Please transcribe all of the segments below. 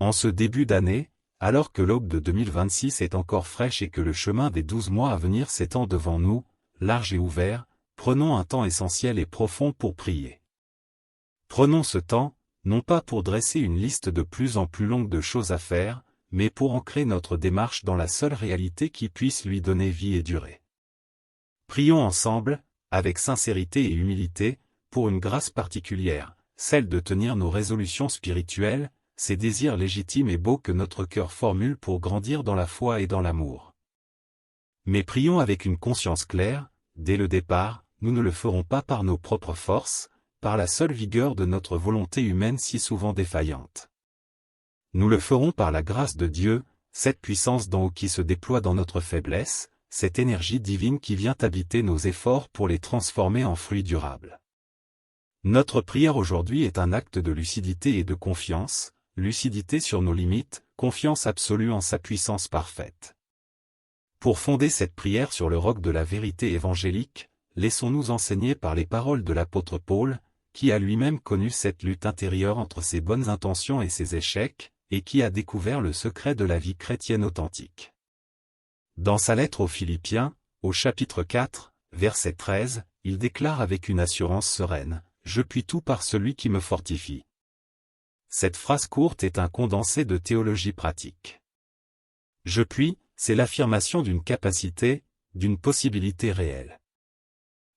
En ce début d'année, alors que l'aube de 2026 est encore fraîche et que le chemin des 12 mois à venir s'étend devant nous, large et ouvert, prenons un temps essentiel et profond pour prier. Prenons ce temps, non pas pour dresser une liste de plus en plus longue de choses à faire, mais pour ancrer notre démarche dans la seule réalité qui puisse lui donner vie et durée. Prions ensemble, avec sincérité et humilité, pour une grâce particulière, celle de tenir nos résolutions spirituelles, ces désirs légitimes et beaux que notre cœur formule pour grandir dans la foi et dans l'amour. Mais prions avec une conscience claire, dès le départ, nous ne le ferons pas par nos propres forces, par la seule vigueur de notre volonté humaine si souvent défaillante. Nous le ferons par la grâce de Dieu, cette puissance d'en haut qui se déploie dans notre faiblesse, cette énergie divine qui vient habiter nos efforts pour les transformer en fruits durables. Notre prière aujourd'hui est un acte de lucidité et de confiance, lucidité sur nos limites, confiance absolue en sa puissance parfaite. Pour fonder cette prière sur le roc de la vérité évangélique, laissons-nous enseigner par les paroles de l'apôtre Paul, qui a lui-même connu cette lutte intérieure entre ses bonnes intentions et ses échecs, et qui a découvert le secret de la vie chrétienne authentique. Dans sa lettre aux Philippiens, au chapitre 4, verset 13, il déclare avec une assurance sereine, « Je puis tout par celui qui me fortifie ». Cette phrase courte est un condensé de théologie pratique. « Je puis », c'est l'affirmation d'une capacité, d'une possibilité réelle.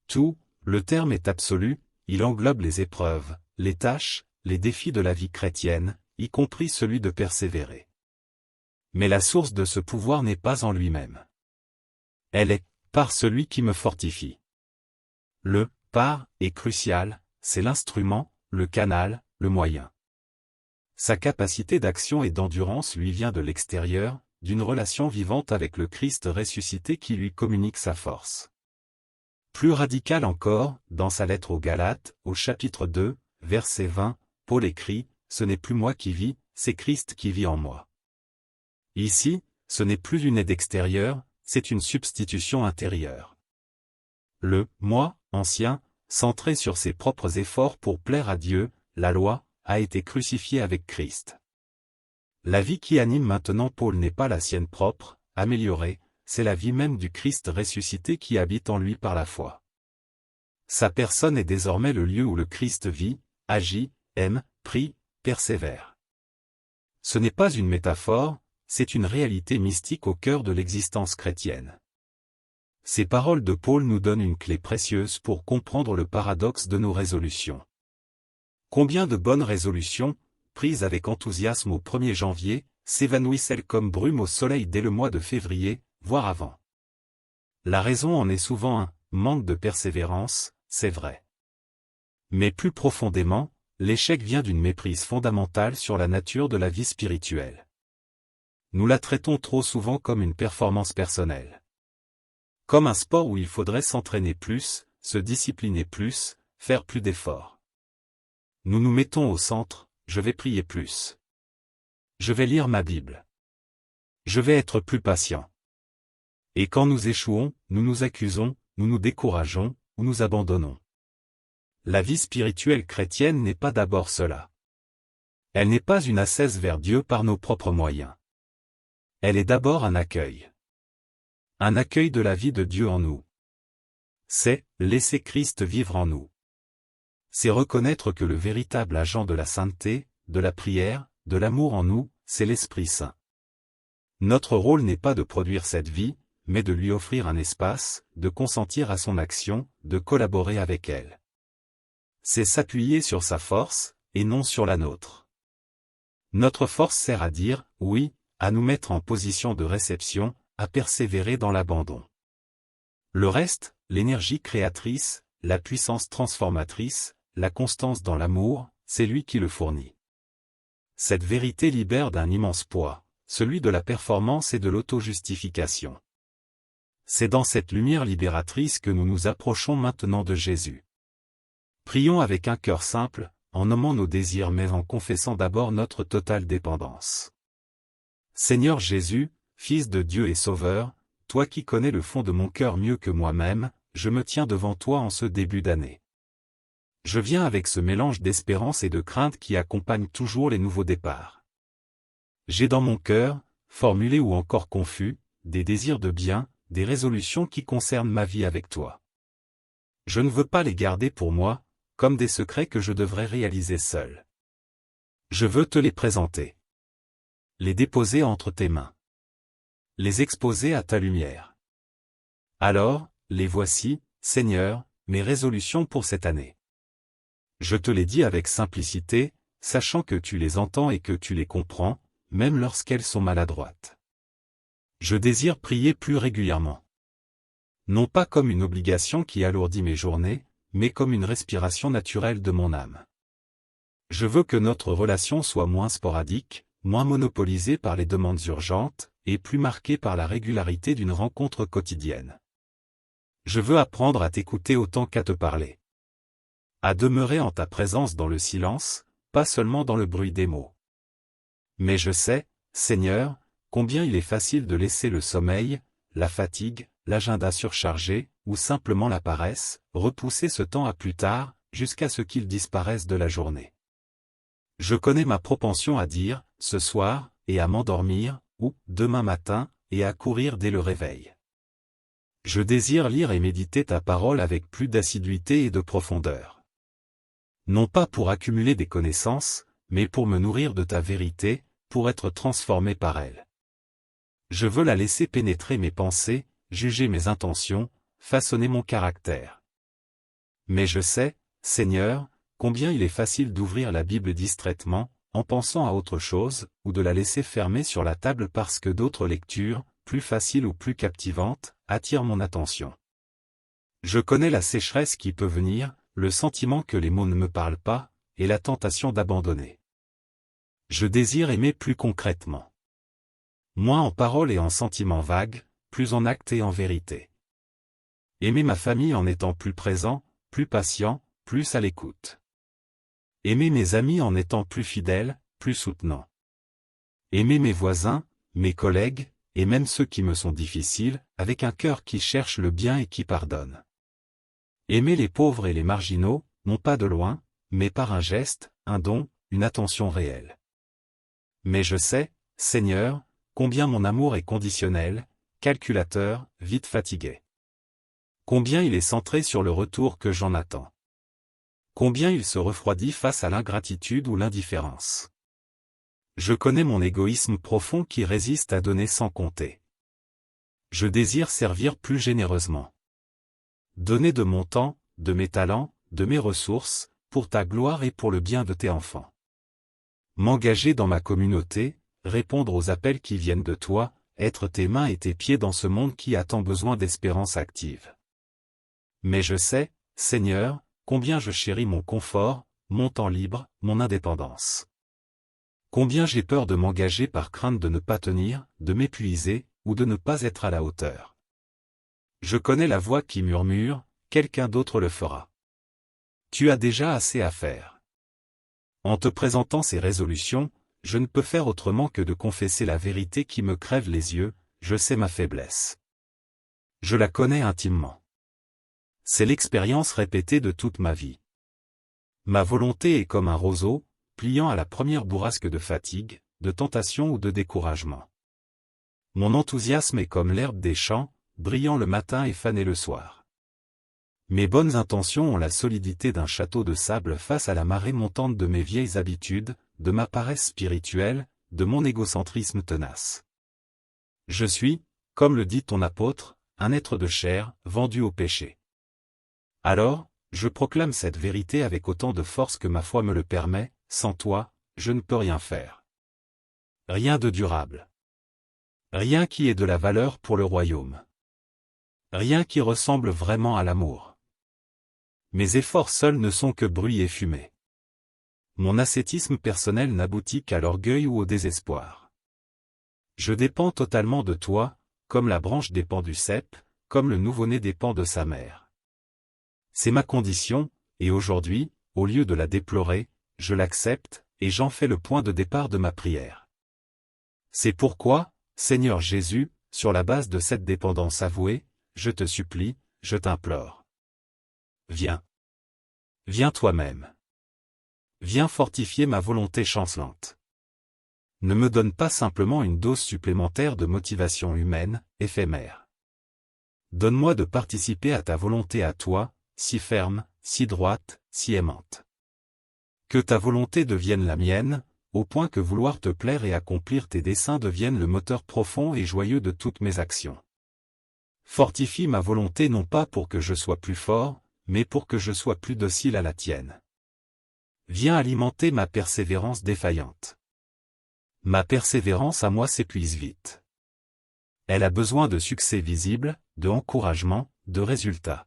Tout, le terme est absolu, il englobe les épreuves, les tâches, les défis de la vie chrétienne, y compris celui de persévérer. Mais la source de ce pouvoir n'est pas en lui-même. Elle est « par celui qui me fortifie ». Le « par » est crucial, c'est l'instrument, le canal, le moyen. Sa capacité d'action et d'endurance lui vient de l'extérieur, d'une relation vivante avec le Christ ressuscité qui lui communique sa force. Plus radical encore, dans sa lettre aux Galates, au chapitre 2, verset 20, Paul écrit, « Ce n'est plus moi qui vis, c'est Christ qui vit en moi ». Ici, ce n'est plus une aide extérieure, c'est une substitution intérieure. Le « moi », ancien, centré sur ses propres efforts pour plaire à Dieu, la loi, a été crucifié avec Christ. La vie qui anime maintenant Paul n'est pas la sienne propre, améliorée, c'est la vie même du Christ ressuscité qui habite en lui par la foi. Sa personne est désormais le lieu où le Christ vit, agit, aime, prie, persévère. Ce n'est pas une métaphore, c'est une réalité mystique au cœur de l'existence chrétienne. Ces paroles de Paul nous donnent une clé précieuse pour comprendre le paradoxe de nos résolutions. Combien de bonnes résolutions, prises avec enthousiasme au 1er janvier, s'évanouissent-elles comme brume au soleil dès le mois de février, voire avant. La raison en est souvent un manque de persévérance, c'est vrai. Mais plus profondément, l'échec vient d'une méprise fondamentale sur la nature de la vie spirituelle. Nous la traitons trop souvent comme une performance personnelle. Comme un sport où il faudrait s'entraîner plus, se discipliner plus, faire plus d'efforts. Nous nous mettons au centre, je vais prier plus. Je vais lire ma Bible. Je vais être plus patient. Et quand nous échouons, nous nous accusons, nous nous décourageons, ou nous abandonnons. La vie spirituelle chrétienne n'est pas d'abord cela. Elle n'est pas une ascèse vers Dieu par nos propres moyens. Elle est d'abord un accueil. Un accueil de la vie de Dieu en nous. C'est laisser Christ vivre en nous. C'est reconnaître que le véritable agent de la sainteté, de la prière, de l'amour en nous, c'est l'Esprit Saint. Notre rôle n'est pas de produire cette vie, mais de lui offrir un espace, de consentir à son action, de collaborer avec elle. C'est s'appuyer sur sa force, et non sur la nôtre. Notre force sert à dire « oui », à nous mettre en position de réception, à persévérer dans l'abandon. Le reste, l'énergie créatrice, la puissance transformatrice, la constance dans l'amour, c'est lui qui le fournit. Cette vérité libère d'un immense poids, celui de la performance et de l'auto-justification. C'est dans cette lumière libératrice que nous nous approchons maintenant de Jésus. Prions avec un cœur simple, en nommant nos désirs mais en confessant d'abord notre totale dépendance. Seigneur Jésus, Fils de Dieu et Sauveur, toi qui connais le fond de mon cœur mieux que moi-même, je me tiens devant toi en ce début d'année. Je viens avec ce mélange d'espérance et de crainte qui accompagne toujours les nouveaux départs. J'ai dans mon cœur, formulé ou encore confus, des désirs de bien, des résolutions qui concernent ma vie avec toi. Je ne veux pas les garder pour moi, comme des secrets que je devrais réaliser seul. Je veux te les présenter. Les déposer entre tes mains. Les exposer à ta lumière. Alors, les voici, Seigneur, mes résolutions pour cette année. Je te les dis avec simplicité, sachant que tu les entends et que tu les comprends, même lorsqu'elles sont maladroites. Je désire prier plus régulièrement. Non pas comme une obligation qui alourdit mes journées, mais comme une respiration naturelle de mon âme. Je veux que notre relation soit moins sporadique, moins monopolisée par les demandes urgentes, et plus marquée par la régularité d'une rencontre quotidienne. Je veux apprendre à t'écouter autant qu'à te parler. À demeurer en ta présence dans le silence, pas seulement dans le bruit des mots. Mais je sais, Seigneur, combien il est facile de laisser le sommeil, la fatigue, l'agenda surchargé, ou simplement la paresse, repousser ce temps à plus tard, jusqu'à ce qu'il disparaisse de la journée. Je connais ma propension à dire, ce soir, et à m'endormir, ou, demain matin, et à courir dès le réveil. Je désire lire et méditer ta parole avec plus d'assiduité et de profondeur. Non pas pour accumuler des connaissances, mais pour me nourrir de ta vérité, pour être transformé par elle. Je veux la laisser pénétrer mes pensées, juger mes intentions, façonner mon caractère. Mais je sais, Seigneur, combien il est facile d'ouvrir la Bible distraitement, en pensant à autre chose, ou de la laisser fermer sur la table parce que d'autres lectures, plus faciles ou plus captivantes, attirent mon attention. Je connais la sécheresse qui peut venir, le sentiment que les mots ne me parlent pas, et la tentation d'abandonner. Je désire aimer plus concrètement. Moins en paroles et en sentiments vagues, plus en actes et en vérité. Aimer ma famille en étant plus présent, plus patient, plus à l'écoute. Aimer mes amis en étant plus fidèle, plus soutenant. Aimer mes voisins, mes collègues, et même ceux qui me sont difficiles, avec un cœur qui cherche le bien et qui pardonne. Aimer les pauvres et les marginaux, non pas de loin, mais par un geste, un don, une attention réelle. Mais je sais, Seigneur, combien mon amour est conditionnel, calculateur, vite fatigué. Combien il est centré sur le retour que j'en attends. Combien il se refroidit face à l'ingratitude ou l'indifférence. Je connais mon égoïsme profond qui résiste à donner sans compter. Je désire servir plus généreusement. Donner de mon temps, de mes talents, de mes ressources, pour ta gloire et pour le bien de tes enfants. M'engager dans ma communauté, répondre aux appels qui viennent de toi, être tes mains et tes pieds dans ce monde qui a tant besoin d'espérance active. Mais je sais, Seigneur, combien je chéris mon confort, mon temps libre, mon indépendance. Combien j'ai peur de m'engager par crainte de ne pas tenir, de m'épuiser, ou de ne pas être à la hauteur. Je connais la voix qui murmure, quelqu'un d'autre le fera. Tu as déjà assez à faire. En te présentant ces résolutions, je ne peux faire autrement que de confesser la vérité qui me crève les yeux, je sais ma faiblesse. Je la connais intimement. C'est l'expérience répétée de toute ma vie. Ma volonté est comme un roseau, pliant à la première bourrasque de fatigue, de tentation ou de découragement. Mon enthousiasme est comme l'herbe des champs, brillant le matin et fané le soir. Mes bonnes intentions ont la solidité d'un château de sable face à la marée montante de mes vieilles habitudes, de ma paresse spirituelle, de mon égocentrisme tenace. Je suis, comme le dit ton apôtre, un être de chair, vendu au péché. Alors, je proclame cette vérité avec autant de force que ma foi me le permet, sans toi, je ne peux rien faire. Rien de durable. Rien qui ait de la valeur pour le royaume. Rien qui ressemble vraiment à l'amour. Mes efforts seuls ne sont que bruit et fumée. Mon ascétisme personnel n'aboutit qu'à l'orgueil ou au désespoir. Je dépends totalement de toi, comme la branche dépend du cep, comme le nouveau-né dépend de sa mère. C'est ma condition, et aujourd'hui, au lieu de la déplorer, je l'accepte, et j'en fais le point de départ de ma prière. C'est pourquoi, Seigneur Jésus, sur la base de cette dépendance avouée, je te supplie, je t'implore. Viens. Viens toi-même. Viens fortifier ma volonté chancelante. Ne me donne pas simplement une dose supplémentaire de motivation humaine, éphémère. Donne-moi de participer à ta volonté à toi, si ferme, si droite, si aimante. Que ta volonté devienne la mienne, au point que vouloir te plaire et accomplir tes desseins devienne le moteur profond et joyeux de toutes mes actions. Fortifie ma volonté non pas pour que je sois plus fort, mais pour que je sois plus docile à la tienne. Viens alimenter ma persévérance défaillante. Ma persévérance à moi s'épuise vite. Elle a besoin de succès visible, de encouragement, de résultats.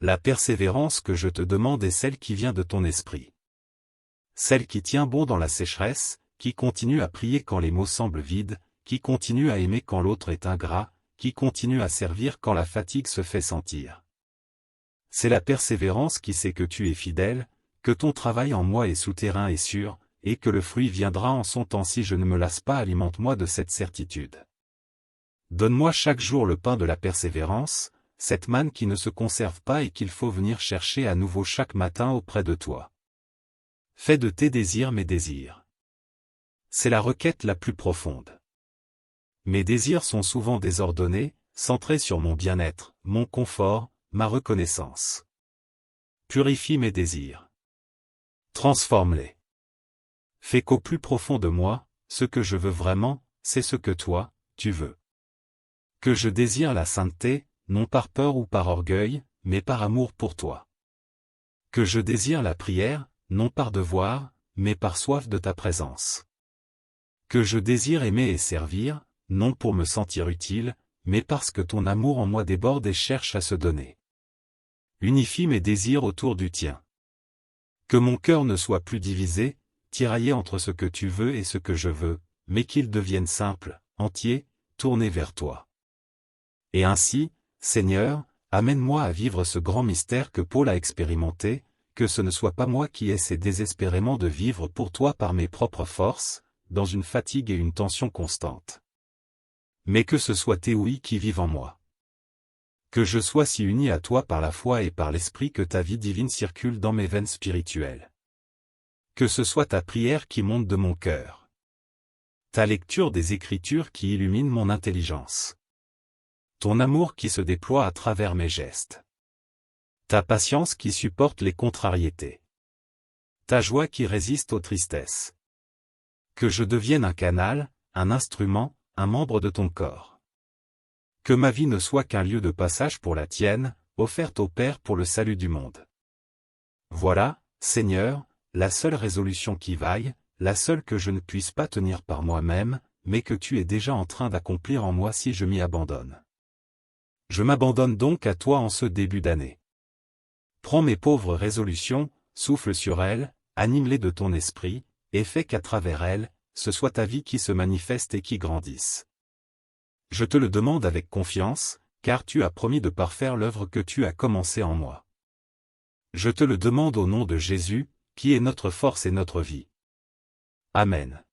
La persévérance que je te demande est celle qui vient de ton esprit. Celle qui tient bon dans la sécheresse, qui continue à prier quand les mots semblent vides, qui continue à aimer quand l'autre est ingrat, qui continue à servir quand la fatigue se fait sentir. C'est la persévérance qui sait que tu es fidèle, que ton travail en moi est souterrain et sûr, et que le fruit viendra en son temps si je ne me lasse pas. Alimente-moi de cette certitude. Donne-moi chaque jour le pain de la persévérance, cette manne qui ne se conserve pas et qu'il faut venir chercher à nouveau chaque matin auprès de toi. Fais de tes désirs mes désirs. C'est la requête la plus profonde. Mes désirs sont souvent désordonnés, centrés sur mon bien-être, mon confort, ma reconnaissance. Purifie mes désirs. Transforme-les. Fais qu'au plus profond de moi, ce que je veux vraiment, c'est ce que toi, tu veux. Que je désire la sainteté, non par peur ou par orgueil, mais par amour pour toi. Que je désire la prière, non par devoir, mais par soif de ta présence. Que je désire aimer et servir, non pour me sentir utile, mais parce que ton amour en moi déborde et cherche à se donner. Unifie mes désirs autour du tien. Que mon cœur ne soit plus divisé, tiraillé entre ce que tu veux et ce que je veux, mais qu'il devienne simple, entier, tourné vers toi. Et ainsi, Seigneur, amène-moi à vivre ce grand mystère que Paul a expérimenté, que ce ne soit pas moi qui essaie désespérément de vivre pour toi par mes propres forces, dans une fatigue et une tension constantes. Mais que ce soit tes oui qui vivent en moi. Que je sois si uni à toi par la foi et par l'esprit que ta vie divine circule dans mes veines spirituelles. Que ce soit ta prière qui monte de mon cœur. Ta lecture des Écritures qui illumine mon intelligence. Ton amour qui se déploie à travers mes gestes. Ta patience qui supporte les contrariétés. Ta joie qui résiste aux tristesses. Que je devienne un canal, un instrument, un membre de ton corps. Que ma vie ne soit qu'un lieu de passage pour la tienne, offerte au Père pour le salut du monde. Voilà, Seigneur, la seule résolution qui vaille, la seule que je ne puisse pas tenir par moi-même, mais que tu es déjà en train d'accomplir en moi si je m'y abandonne. Je m'abandonne donc à toi en ce début d'année. Prends mes pauvres résolutions, souffle sur elles, anime-les de ton esprit, et fais qu'à travers elles, ce soit ta vie qui se manifeste et qui grandisse. Je te le demande avec confiance, car tu as promis de parfaire l'œuvre que tu as commencée en moi. Je te le demande au nom de Jésus, qui est notre force et notre vie. Amen.